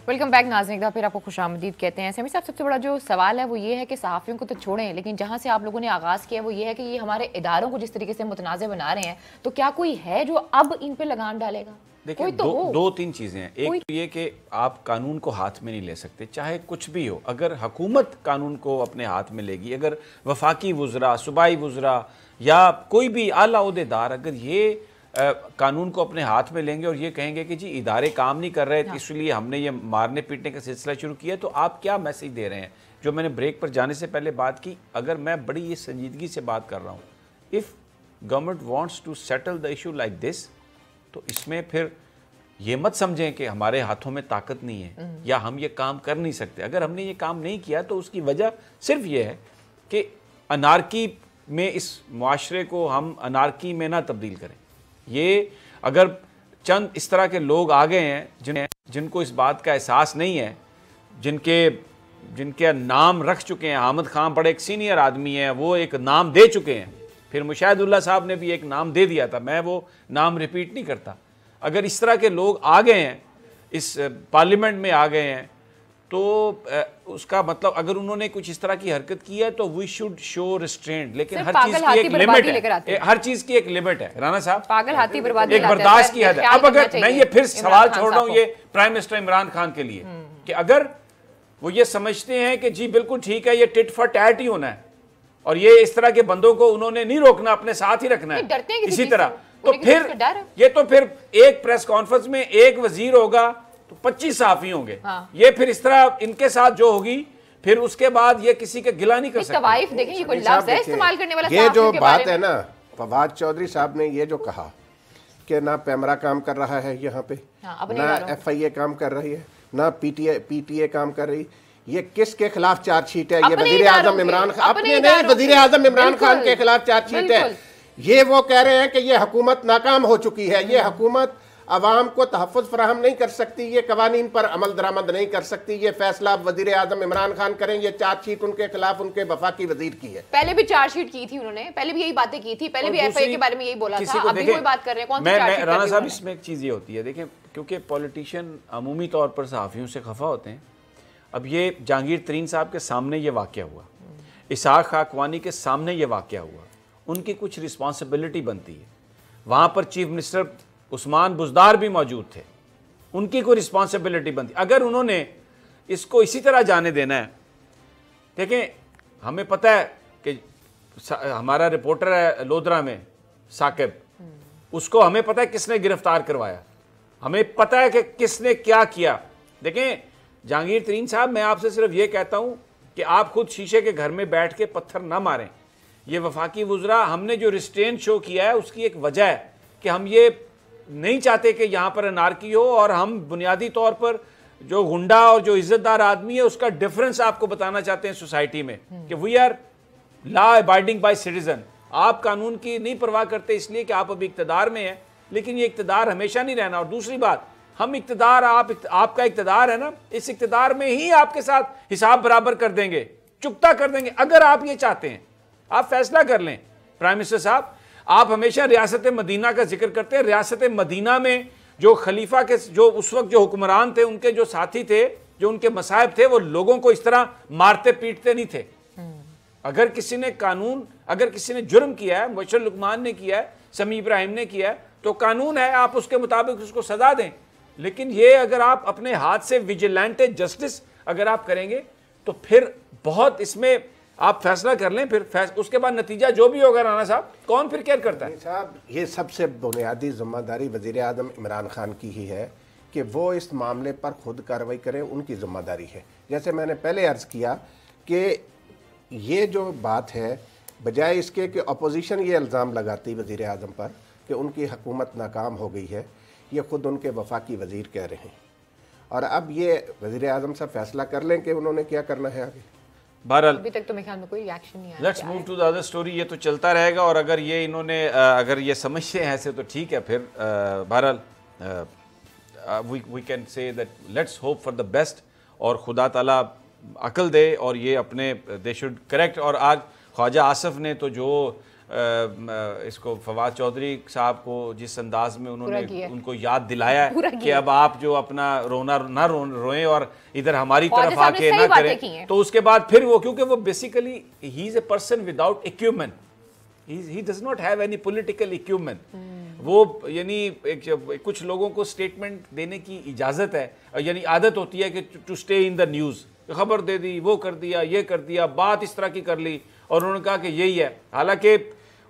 Welcome back नाज़रीन, फिर आपको खुशामदीद कहते हैं। समी साहब, सबसे बड़ा जो सवाल है वो ये है कि सहाफ़ियों को तो छोड़ें, लेकिन जहाँ से आप लोगों ने आगाज़ किया वो ये है कि ये हमारे इदारों को जिस तरीके से मुतनाज़ बना रहे हैं, तो क्या कोई है जो अब इन पे लगाम डालेगा? देखिए दो तीन चीज़ें हैं। एक तो ये कि आप कानून को हाथ में नहीं ले सकते, चाहे कुछ भी हो। अगर हुकूमत कानून को अपने हाथ में लेगी, अगर वफाकी वुज़रा, सूबाई वुज़रा या कोई भी आला ओहदेदार अगर ये कानून को अपने हाथ में लेंगे और ये कहेंगे कि जी इदारे काम नहीं कर रहे हाँ। इसलिए हमने ये मारने पीटने का सिलसिला शुरू किया, तो आप क्या मैसेज दे रहे हैं? जो मैंने ब्रेक पर जाने से पहले बात की, अगर मैं बड़ी ये संजीदगी से बात कर रहा हूँ, if government wants to settle the issue like this, तो इसमें फिर ये मत समझें कि हमारे हाथों में ताकत नहीं है या हम ये काम कर नहीं सकते। अगर हमने ये काम नहीं किया तो उसकी वजह सिर्फ ये है कि अनारकी में इस मुआशरे को हम अनारकी में ना तब्दील करें। ये अगर चंद इस तरह के लोग आ गए हैं जिनको इस बात का एहसास नहीं है, जिनके नाम रख चुके हैं, हामिद खान बड़े एक सीनियर आदमी हैं, वो एक नाम दे चुके हैं, फिर मुशाहिदुल्लाह साहब ने भी एक नाम दे दिया था, मैं वो नाम रिपीट नहीं करता। अगर इस तरह के लोग आ गए हैं, इस पार्लियामेंट में आ गए हैं, तो उसका मतलब अगर उन्होंने कुछ इस तरह की हरकत की है तो वी शुड शो रिस्ट्रेंट, लेकिन हर चीज की एक लिमिट है, हर चीज की एक लिमिट है। राणा साहब, पागल हाथी बर्बादी एक बर्दाश्त की हद है। अब अगर मैं ये फिर सवाल छोड़ रहा हूँ ये प्राइम मिनिस्टर इमरान खान के लिए कि अगर वो ये समझते हैं कि जी बिल्कुल ठीक है, ये टिट फॉर टैट ही होना है और ये इस तरह के बंदों को उन्होंने नहीं रोकना, अपने साथ ही रखना है इसी तरह, तो फिर ये तो फिर एक प्रेस कॉन्फ्रेंस में एक वजीर होगा तो 25 सहाफी होंगे। ये फिर इस तरह इनके साथ जो होगी, फिर उसके बाद ये किसी का गिला नहीं कर सकते। देखें, ये कोई लफ्ज़ है इस्तेमाल करने वाला। ये जो बात है ना, फवाद चौधरी साहब ने ये जो कहा कि ना पैमरा काम कर रहा है यहाँ पे, ना FIA काम कर रही है, ना PTA काम कर रही, ये किसके खिलाफ चार्जशीट है? ये वजीर आजम इमरान खान, अपने नहीं, वजीर आजम इमरान खान के खिलाफ चार्जशीट है। ये वो कह रहे हैं कि ये हुकूमत नाकाम हो चुकी है, ये हुकूमत अवाम को तहफ़्फ़ुज़ फराहम नहीं कर सकती, ये कवानीन पर अमल दरामद नहीं कर सकती, ये फैसला वज़ीर आज़म इमरान खान करें। ये चार्जशीट उनके खिलाफ उनके वफाकी वज़ीर की है। पहले भी चार्जशीट की थी उन्होंने, पहले भी यही बातें की थी, पहले भी FIA के बारे में यही बोला था, अभी कोई बात कर रहे हैं। कौन सी चार्जशीट? राणा साहब, इसमें एक चीज़ ये होती है, देखें, क्योंकि पॉलिटिशियन अमूमी तौर पर सहाफ़ियों से खफा होते हैं। अब ये जहांगीर तरीन साहब के सामने ये वाक़या हुआ, इसहाक़ खाकवानी के सामने ये वाक़या हुआ, उनकी कुछ रिस्पॉन्सिबिलिटी बनती है। वहाँ पर चीफ मिनिस्टर उस्मान बुज़दार भी मौजूद थे, उनकी कोई रिस्पॉन्सिबिलिटी बनती। अगर उन्होंने इसको इसी तरह जाने देना है, देखें, हमें पता है कि हमारा रिपोर्टर है लोधरा में साकिब, उसको हमें पता है किसने गिरफ्तार करवाया, हमें पता है कि किसने क्या किया। देखें जहांगीर तरीन साहब, मैं आपसे सिर्फ ये कहता हूँ कि आप खुद शीशे के घर में बैठ के पत्थर ना मारें। ये वफाकी वुज़रा, हमने जो रिस्ट्रेंट शो किया है उसकी एक वजह है कि हम ये नहीं चाहते कि यहाँ पर अनारकी हो, और हम बुनियादी तौर पर जो गुंडा और जो इज्जतदार आदमी है उसका डिफरेंस आपको बताना चाहते हैं सोसाइटी में कि we are law abiding by citizen. आप कानून की नहीं परवाह करते इसलिए कि आप अभी इक़्तिदार में हैं, लेकिन ये इक़्तिदार हमेशा नहीं रहना। और दूसरी बात, हम इक़्तिदार, आपका इक़्तिदार है ना, इस इक़्तिदार में ही आपके साथ हिसाब बराबर कर देंगे, चुकता कर देंगे। अगर आप ये चाहते हैं, आप फैसला कर लें। प्राइम मिनिस्टर साहब, आप हमेशा रियासत मदीना का जिक्र करते हैं। रियासत मदीना में जो खलीफा के जो उस वक्त जो हुक्मरान थे, उनके जो साथी थे, जो उनके मसाइब थे, वो लोगों को इस तरह मारते पीटते नहीं थे। अगर किसी ने कानून, अगर किसी ने जुर्म किया है, मुबशर लुकमान ने किया है, समी इब्राहिम ने किया है, तो कानून है, आप उसके मुताबिक उसको सजा दें। लेकिन ये अगर आप अपने हाथ से विजिलेंटे जस्टिस अगर आप करेंगे तो फिर बहुत इसमें आप फैसला कर लें, फिर उसके बाद नतीजा जो भी होगा, राणा साहब, कौन फिर केयर करता है? साहब, ये सबसे बुनियादी जिम्मेदारी वज़ीर आज़म इमरान खान की ही है कि वो इस मामले पर खुद कार्रवाई करें, उनकी जिम्मेदारी है। जैसे मैंने पहले अर्ज़ किया कि ये जो बात है, बजाय इसके कि अपोजिशन ये इल्ज़ाम लगाती वज़ीर आज़म पर कि उनकी हुकूमत नाकाम हो गई है, ये खुद उनके वफाकी वज़ीर कह रहे हैं। और अब ये वज़ीर आज़म से फैसला कर लें कि उन्होंने क्या करना है आगे। बहरहाल अभी तक तो मेरे ख्याल में कोई रिएक्शन नहीं आया। Let's move to the other story. ये तो चलता रहेगा, और अगर ये इन्होंने अगर ये समझते हैं ऐसे तो ठीक है। फिर बहरहाल we can say that let's hope for the best, और खुदा ताला अकल दे और ये अपने दे शुड करेक्ट। और आज ख्वाजा आसिफ ने तो जो इसको फवाद चौधरी साहब को जिस अंदाज में उन्होंने उनको याद दिलाया है कि अब आप जो अपना रोना ना रोएं और इधर हमारी तरफ आके ना करें, तो उसके बाद फिर वो, क्योंकि वो basically he is a person without equipment, he does not have any political equipment. वो यानी कुछ लोगों को स्टेटमेंट देने की इजाज़त है, यानी आदत होती है कि to stay in the news, खबर दे दी, वो कर दिया, ये कर दिया, बात इस तरह की कर ली, और उन्होंने कहा कि यही है। हालांकि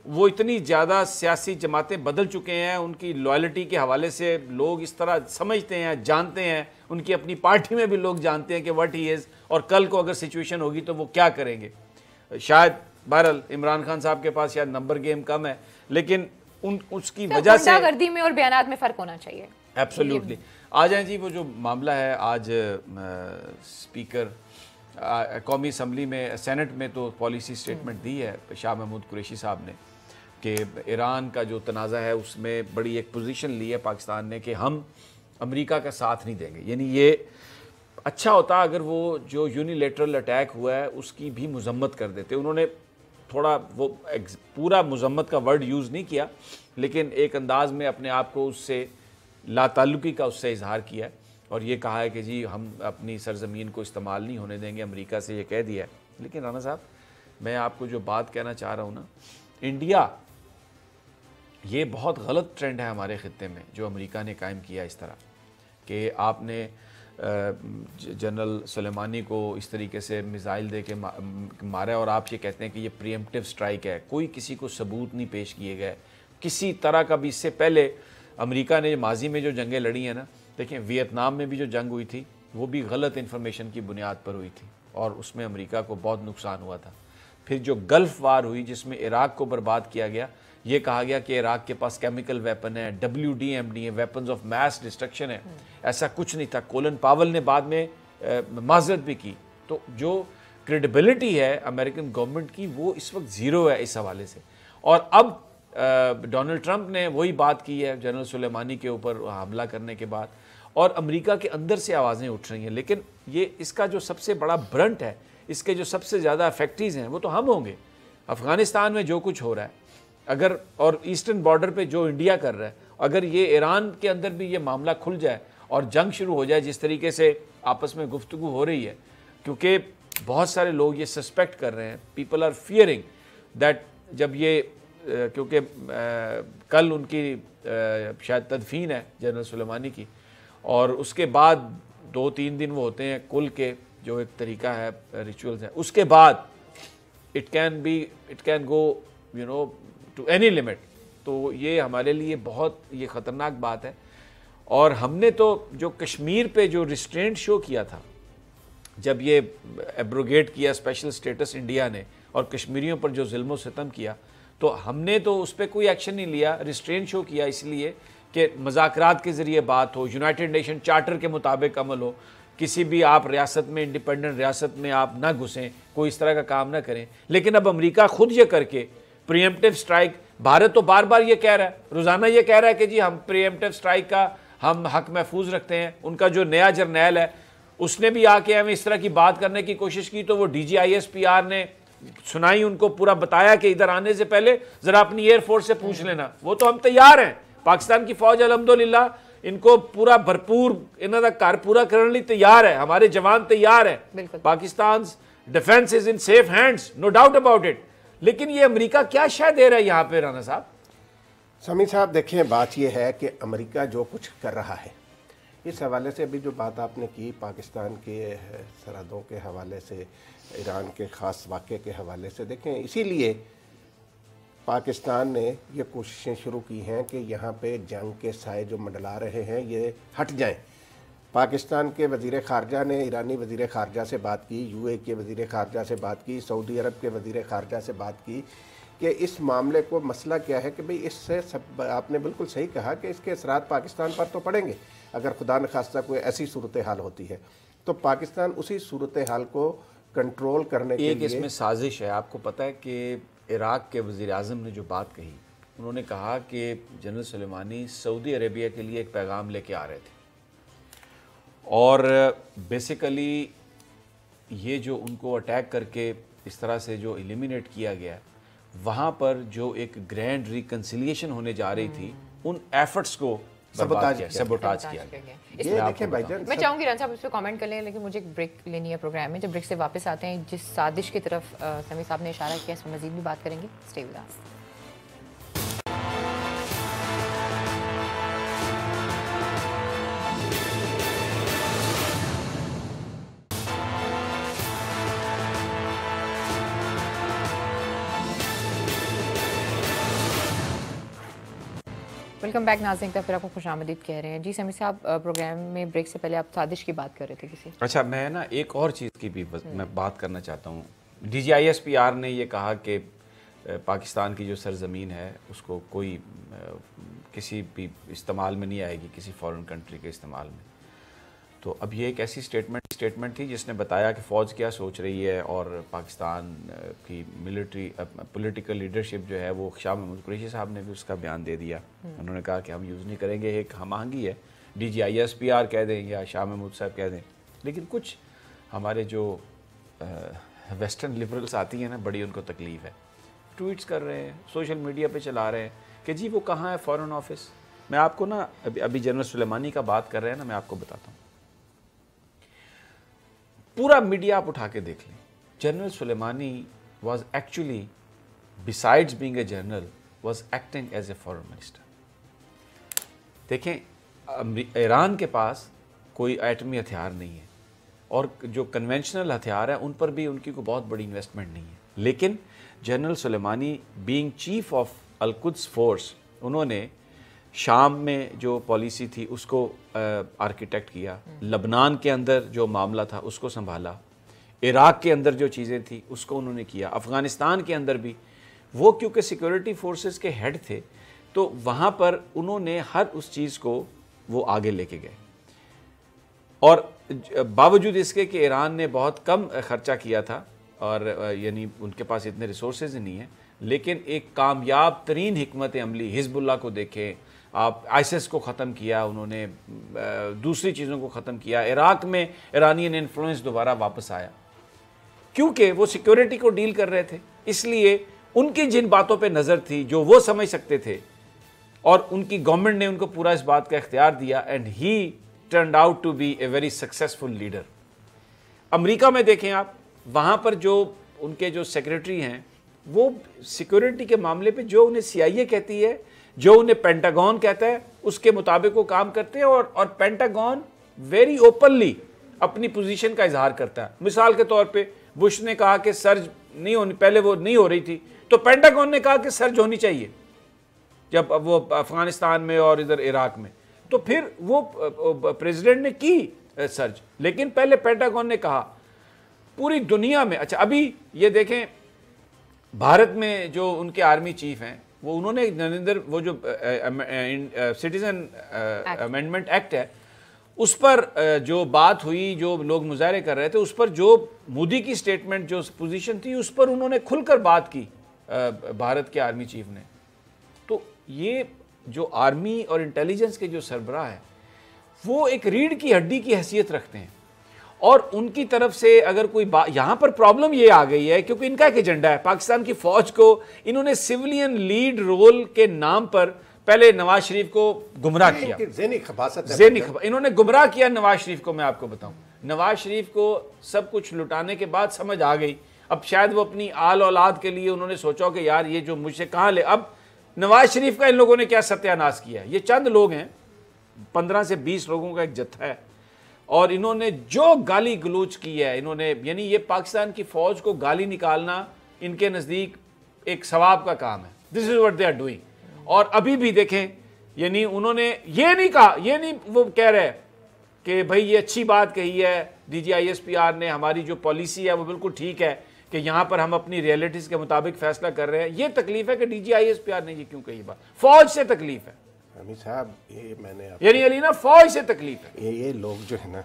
वो इतनी ज़्यादा सियासी जमातें बदल चुके हैं, उनकी लॉयल्टी के हवाले से लोग इस तरह समझते हैं, जानते हैं, उनकी अपनी पार्टी में भी लोग जानते हैं कि व्हाट ही इज़, और कल को अगर सिचुएशन होगी तो वो क्या करेंगे। शायद बहरहाल इमरान खान साहब के पास शायद नंबर गेम कम है, लेकिन उसकी वजह से गुंडागर्दी में और बयानात में फ़र्क होना चाहिए। एब्सोल्युटली। आ जाएं जी, वो जो मामला है आज स्पीकर कौमी असम्बली में, सेनेट में तो पॉलिसी स्टेटमेंट दी है शाह महमूद कुरैशी साहब ने कि ईरान का जो तनाज़ा है उसमें बड़ी एक पोजीशन ली है पाकिस्तान ने कि हम अमेरिका का साथ नहीं देंगे। यानी ये अच्छा होता अगर वो जो यूनिलेटरल अटैक हुआ है उसकी भी मजम्मत कर देते। उन्होंने थोड़ा वो पूरा मजम्मत का वर्ड यूज़ नहीं किया, लेकिन एक अंदाज में अपने आप को उससे लाताल्लुकी का उससे इजहार किया। और ये कहा है कि जी हम अपनी सरजमीन को इस्तेमाल नहीं होने देंगे, अमेरिका से ये कह दिया है। लेकिन राना साहब, मैं आपको जो बात कहना चाह रहा हूँ ना, इंडिया, ये बहुत गलत ट्रेंड है हमारे ख़ित्ते में जो अमेरिका ने कायम किया इस तरह कि आपने जनरल सुलेमानी को इस तरीके से मिसाइल दे के मारा और आप ये कहते हैं कि ये प्रीएम्प्टिव स्ट्राइक है। कोई किसी को सबूत नहीं पेश किए गए किसी तरह का भी। इससे पहले अमेरिका ने माजी में जो जंगें लड़ी हैं ना, देखिए वियतनाम में भी जो जंग हुई थी वो भी गलत इन्फॉर्मेशन की बुनियाद पर हुई थी और उसमें अमेरिका को बहुत नुकसान हुआ था। फिर जो गल्फ़ वार हुई जिसमें इराक़ को बर्बाद किया गया, ये कहा गया कि इराक़ के पास केमिकल वेपन है, WDMD है, वेपन्स ऑफ मैस डिस्ट्रक्शन है। ऐसा कुछ नहीं था। कोलिन पावल ने बाद में माजरत भी की। तो जो क्रेडिबिलिटी है अमेरिकन गवर्नमेंट की वो इस वक्त ज़ीरो है इस हवाले से। और अब डोनाल्ड ट्रंप ने वही बात की है जनरल सुलेमानी के ऊपर हमला करने के बाद, और अमेरिका के अंदर से आवाज़ें उठ रही हैं। लेकिन ये इसका जो सबसे बड़ा ब्रंट है, इसके जो सबसे ज़्यादा अफेक्टीज़ हैं वो तो हम होंगे। अफ़गानिस्तान में जो कुछ हो रहा है अगर, और ईस्टर्न बॉर्डर पे जो इंडिया कर रहा है, अगर ये ईरान के अंदर भी ये मामला खुल जाए और जंग शुरू हो जाए जिस तरीके से आपस में गुफ्तगू हो रही है, क्योंकि बहुत सारे लोग ये सस्पेक्ट कर रहे हैं, पीपल आर फियरिंग दैट जब ये क्योंकि कल उनकी शायद तदफीन है जनरल सुलेमानी की, और उसके बाद 2-3 दिन वो होते हैं कुल के, जो एक तरीका है रिचुअल्स है, उसके बाद it can go you know to any limit. तो ये हमारे लिए बहुत ये ख़तरनाक बात है। और हमने तो जो कश्मीर पे जो रिस्ट्रेंट शो किया था, जब ये एब्रोगेट किया स्पेशल स्टेटस इंडिया ने और कश्मीरियों पर जो जुल्म सितम किया, तो हमने तो उस पर कोई एक्शन नहीं लिया, रिस्ट्रेंट शो किया इसलिए कि मज़ाकरात के ज़रिए बात हो, यूनाइटेड नेशन चार्टर के मुताबिक अमल हो, किसी भी आप रियासत में, इंडिपेंडेंट रियासत में आप ना घुसें, कोई इस तरह का काम ना करें। लेकिन अब अमेरिका खुद ये करके प्रीएम्प्टिव स्ट्राइक, भारत तो बार बार ये कह रहा है, रोज़ाना ये कह रहा है कि जी हम प्रीएम्प्टिव स्ट्राइक का हम हक महफूज रखते हैं। उनका जो नया जर्नैल है उसने भी आके हमें इस तरह की बात करने की कोशिश की, तो वो DGISPR ने सुनाई, उनको पूरा बताया कि इधर आने से पहले ज़रा अपनी एयरफोर्स से पूछ लेना। वो तो हम तैयार हैं, पाकिस्तान की फ़ौज अल्हम्दुलिल्लाह इनको पूरा भरपूर इन्हों का घर पूरा करने लिए तैयार है, हमारे जवान तैयार हैं, Pakistan defence is in safe hands, no doubt about it. लेकिन ये अमेरिका क्या शय दे रहा है यहाँ पे राना साहब? समी साहब देखें, बात यह है कि अमेरिका जो कुछ कर रहा है, इस हवाले से अभी जो बात आपने की पाकिस्तान के सरहदों के हवाले से, ईरान के ख़ास वाक़े के हवाले से, देखें इसीलिए पाकिस्तान ने ये कोशिशें शुरू की हैं कि यहाँ पे जंग के साए जो मंडला रहे हैं ये हट जाएं। पाकिस्तान के वज़ीर ख़ारजा ने ईरानी वज़ीर ख़ारजा से बात की, UAE के वज़ीर ख़ारजा से बात की, सऊदी अरब के वज़ीर ख़ारजा से बात की कि इस मामले को मसला क्या है कि भाई इससे सब, आपने बिल्कुल सही कहा कि इसके असरात पाकिस्तान पर तो पड़ेंगे। अगर खुदा न खास्ता कोई ऐसी सूरत हाल होती है तो पाकिस्तान उसी सूरत हाल को कंट्रोल करने के लिए, इसमें साजिश है। आपको पता है कि इराक़ के वज़ीर आज़म ने जो बात कही, उन्होंने कहा कि जनरल सुलेमानी सऊदी अरेबिया के लिए एक पैगाम लेके आ रहे थे, और बेसिकली ये जो उनको अटैक करके इस तरह से जो एलिमिनेट किया गया, वहाँ पर जो एक ग्रैंड रिकन्सिलिएशन होने जा रही थी, उन एफर्ट्स को सबोटाज किया गया। मैं चाहूंगी रन साहब इस पर कमेंट कर लें, लेकिन मुझे एक ब्रेक लेनी है प्रोग्राम में। जब ब्रेक से वापस आते हैं, जिस साजिश की तरफ समी साहब ने इशारा किया, इस पर मजीद भी बात करेंगे। Stay with us. Welcome back नाज़रीन, का फिर आपको खुशामदीद कह रहे हैं। जी समी साहब, प्रोग्राम में ब्रेक से पहले आप साजिश की बात कर रहे थे किसी। अच्छा, मैं ना एक और चीज़ की भी मैं बात करना चाहता हूँ। DGISPR ने ये कहा कि पाकिस्तान की जो सरजमीन है उसको कोई किसी भी इस्तेमाल में नहीं आएगी, किसी फॉरेन कंट्री के इस्तेमाल में। तो अब ये एक ऐसी स्टेटमेंट थी जिसने बताया कि फ़ौज क्या सोच रही है, और पाकिस्तान की मिलिट्री पॉलिटिकल लीडरशिप जो है वो शाह महमूद कुरैशी साहब ने भी उसका बयान दे दिया। उन्होंने कहा कि हम यूज़ नहीं करेंगे, एक हम आहंगी है, DGISPR कह दें या शाह महमूद साहब कह दें। लेकिन कुछ हमारे जो वेस्टर्न लिबरल्स आती हैं ना, बड़ी उनको तकलीफ़ है, ट्वीट्स कर रहे हैं, सोशल मीडिया पे चला रहे हैं कि जी वो कहाँ है फ़ॉरेन ऑफिस। मैं आपको ना अभी जनरल सुलेमानी का बात कर रहे हैं ना, मैं आपको बताता हूँ। पूरा मीडिया आप उठा के देख लें, general Soleimani was actually besides being a general was acting as a foreign minister. देखें, ईरान के पास कोई एटमी हथियार नहीं है और जो कन्वेंशनल हथियार है उन पर भी उनकी कोई बहुत बड़ी इन्वेस्टमेंट नहीं है, लेकिन general Soleimani being chief of Al-Quds force, उन्होंने शाम में जो पॉलिसी थी उसको आर्किटेक्ट किया, लबनान के अंदर जो मामला था उसको संभाला, इराक के अंदर जो चीज़ें थी उसको उन्होंने किया, अफ़गानिस्तान के अंदर भी वो क्योंकि सिक्योरिटी फोर्सेस के हेड थे तो वहाँ पर उन्होंने हर उस चीज़ को वो आगे लेके गए। और बावजूद इसके कि ईरान ने बहुत कम खर्चा किया था और यानी उनके पास इतने रिसोर्सेज नहीं है, लेकिन एक कामयाब तरीन हिकमत अमली, हिजबुल्लाह को देखें आप, आईसिस को ख़त्म किया उन्होंने, दूसरी चीज़ों को ख़त्म किया, इराक में ईरानियन इन्फ्लुएंस दोबारा वापस आया क्योंकि वो सिक्योरिटी को डील कर रहे थे। इसलिए उनकी जिन बातों पे नज़र थी जो वो समझ सकते थे और उनकी गवर्नमेंट ने उनको पूरा इस बात का इख्तियार दिया, and he turned out to be a very successful leader. America में देखें आप, वहाँ पर जो उनके जो सेक्रेटरी हैं वो सिक्योरिटी के मामले पे जो उन्हें CIA कहती है, जो उन्हें पेंटागन कहता है, उसके मुताबिक वो काम करते हैं और पेंटागन वेरी ओपनली अपनी पोजीशन का इजहार करता है। मिसाल के तौर पे बुश ने कहा कि सर्ज नहीं होनी, पहले वो नहीं हो रही थी तो पेंटागन ने कहा कि सर्ज होनी चाहिए जब वो अफगानिस्तान में और इधर इराक में, तो फिर वो प्रेसिडेंट ने की सर्ज, लेकिन पहले पेंटागन ने कहा पूरी दुनिया में। अच्छा, अभी ये देखें भारत में जो उनके आर्मी चीफ हैं वो उन्होंने नरेंद्र वो जो सिटीजन अमेंडमेंट एक्ट है उस पर जो बात हुई, जो लोग मुजाहरे कर रहे थे, उस पर जो मोदी की स्टेटमेंट जो पोजीशन थी उस पर उन्होंने खुलकर बात की भारत के आर्मी चीफ ने। तो ये जो आर्मी और इंटेलिजेंस के जो सरबराह है वो एक रीढ़ की हड्डी की हैसियत रखते हैं और उनकी तरफ से अगर कोई बात, यहाँ पर प्रॉब्लम ये आ गई है क्योंकि इनका एक एजेंडा है, पाकिस्तान की फौज को इन्होंने सिविलियन लीड रोल के नाम पर पहले नवाज शरीफ को गुमराह किया, इन्होंने गुमराह किया नवाज शरीफ को। मैं आपको बताऊं, नवाज शरीफ को सब कुछ लुटाने के बाद समझ आ गई, अब शायद वो अपनी आल औलाद के लिए उन्होंने सोचा कि यार ये जो मुझसे कहाँ ले, अब नवाज शरीफ का इन लोगों ने क्या सत्यानाश किया है। ये चंद लोग हैं, 15 से 20 लोगों का एक जत्था है और इन्होंने जो गाली गलौज की है, इन्होंने यानी ये पाकिस्तान की फौज को गाली निकालना इनके नज़दीक एक सवाब का काम है। This is what they are doing. और अभी भी देखें, यानी उन्होंने ये नहीं कहा, ये नहीं वो कह रहे कि भाई ये अच्छी बात कही है DGISPR ने, हमारी जो पॉलिसी है वो बिल्कुल ठीक है कि यहाँ पर हम अपनी रियलिटीज़ के मुताबिक फैसला कर रहे हैं। ये तकलीफ है कि DGISPR ने ये क्यों कही बात, फौज से तकलीफ है अमीर साहब, ये मैंने यानी अली ना फौज से तकलीफ है। ये लोग जो है ना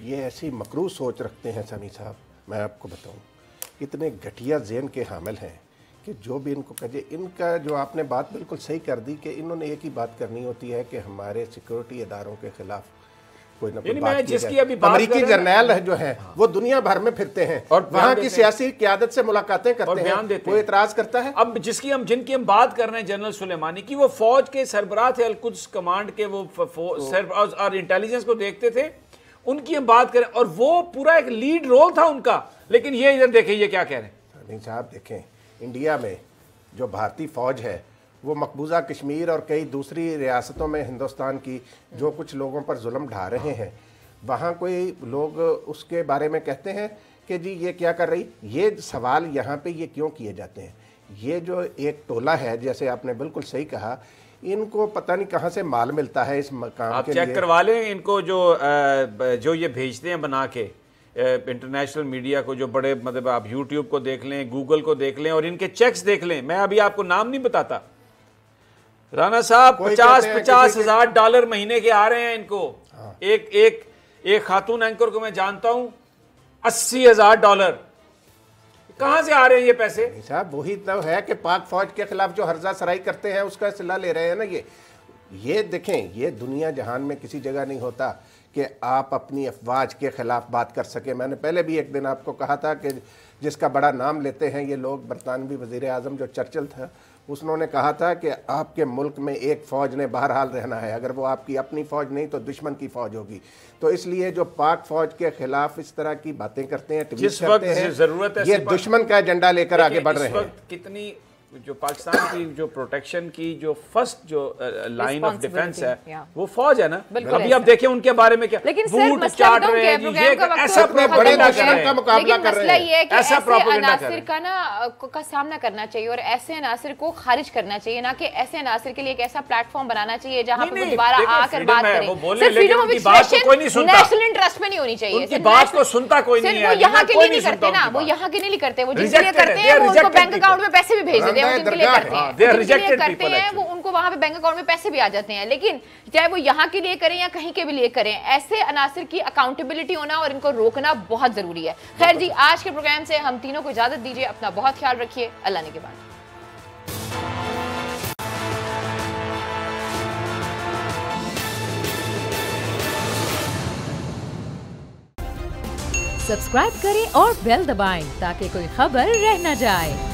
ये ऐसी मकरू सोच रखते हैं समी साहब, मैं आपको बताऊं इतने घटिया ज़हन के हामिल हैं कि जो भी इनको कहे, इनका जो आपने बात बिल्कुल सही कर दी कि इन्होंने एक ही बात करनी होती है कि हमारे सिक्योरिटी इदारों के खिलाफ कोई ना कोई बात की जाए। अमेरिकी जर्नैल जो है वो दुनिया भर में फिरते हैं और वहाँ की सियासी क़यादत से मुलाकातें करते हैं, कोई एतराज करता है। अब जिनकी हम बात कर रहे हैं जनरल सुलेमानी की, वो फौज के सरबराह थे, अल-कुद्स कमांड के, वो और इंटेलिजेंस को देखते थे, उनकी हम बात करें और वो पूरा एक लीड रोल था उनका। लेकिन ये इधर देखें ये क्या कह रहे हैं। नहीं साहब, देखें इंडिया में जो भारतीय फौज है वो मकबूजा कश्मीर और कई दूसरी रियासतों में हिंदुस्तान की जो कुछ लोगों पर जुल्म ढा रहे हैं, वहाँ कोई लोग उसके बारे में कहते हैं कि जी ये क्या कर रही। ये सवाल यहाँ पे ये क्यों किए जाते हैं, ये जो एक टोला है, जैसे आपने बिल्कुल सही कहा, इनको पता नहीं कहाँ से माल मिलता है इस मकाम आप के चेक लिए। करवा लें इनको, जो ये भेजते हैं बना के इंटरनेशनल मीडिया को, जो बड़े मतलब आप YouTube को देख लें, गूगल को देख लें और इनके चेक्स देख लें। मैं अभी आपको नाम नहीं बताता, राना साहब 50-50 हजार डॉलर महीने के आ रहे हैं इनको। एक खातून एंकर को मैं जानता हूं, $80,000। कहां से आ रहे हैं ये पैसे? साहब वही तो है कि पाक फौज के खिलाफ जो हर्जा सराई करते हैं उसका सिला ले रहे हैं ना। ये देखें, ये दुनिया जहान में किसी जगह नहीं होता कि आप अपनी अफवाज के ख़िलाफ़ बात कर सकें। मैंने पहले भी एक दिन आपको कहा था कि जिसका बड़ा नाम लेते हैं ये लोग, बरतानवी वज़ीर आज़म जो चर्चिल था, उसने कहा था कि आपके मुल्क में एक फ़ौज ने बहरहाल रहना है, अगर वो आपकी अपनी फ़ौज नहीं तो दुश्मन की फ़ौज होगी। तो इसलिए जो पाक फ़ौज के ख़िलाफ़ इस तरह की बातें करते हैं, ट्वीट करते हैं, ज़रूरत है, ये दुश्मन का एजेंडा लेकर आगे बढ़ रहे हैं। कितनी जो पाकिस्तान की जो प्रोटेक्शन की जो फर्स्ट जो लाइन ऑफ डिफेंस है वो फौज है ना। अभी आप देखें उनके बारे में क्या बूट चाट रहे हैं, ऐसा बड़े दुश्मन का मुकाबला कर रहे हैं, ऐसा अनासिर का ना का सामना करना चाहिए और ऐसे अनासिर को खारिज करना चाहिए, ना कि ऐसे अनासिर के लिए एक ऐसा प्लेटफॉर्म बनाना चाहिए जहां पर वो दोबारा आकर बात करें। Freedom of expression national interest में नहीं होनी चाहिए, उनकी बात को सुनता कोई नहीं है। वो यहाँ के लिए नहीं करते ना, वो यहाँ के नहीं करते, वो जिसके लिए करते हैं वो उनको बैंक अकाउंट में पैसे भी भेज देते हैं, जिनके लिए करते हैं, जिनके लिए करते हैं वो उनको वहां पे बैंक अकाउंट में पैसे भी आ जाते हैं। लेकिन चाहे वो यहाँ के लिए करें या कहीं के भी लिए करें, ऐसे अनासिर की अकाउंटेबिलिटी होना और इनको रोकना बहुत जरूरी है। खैर जी, आज के प्रोग्राम से हम तीनों को इजाजत दीजिए, अपना बहुत ख्याल रखिए, अल्लाह ने के बाद। सब्सक्राइब करें और बेल दबाएं ताकि कोई खबर रह न जाए।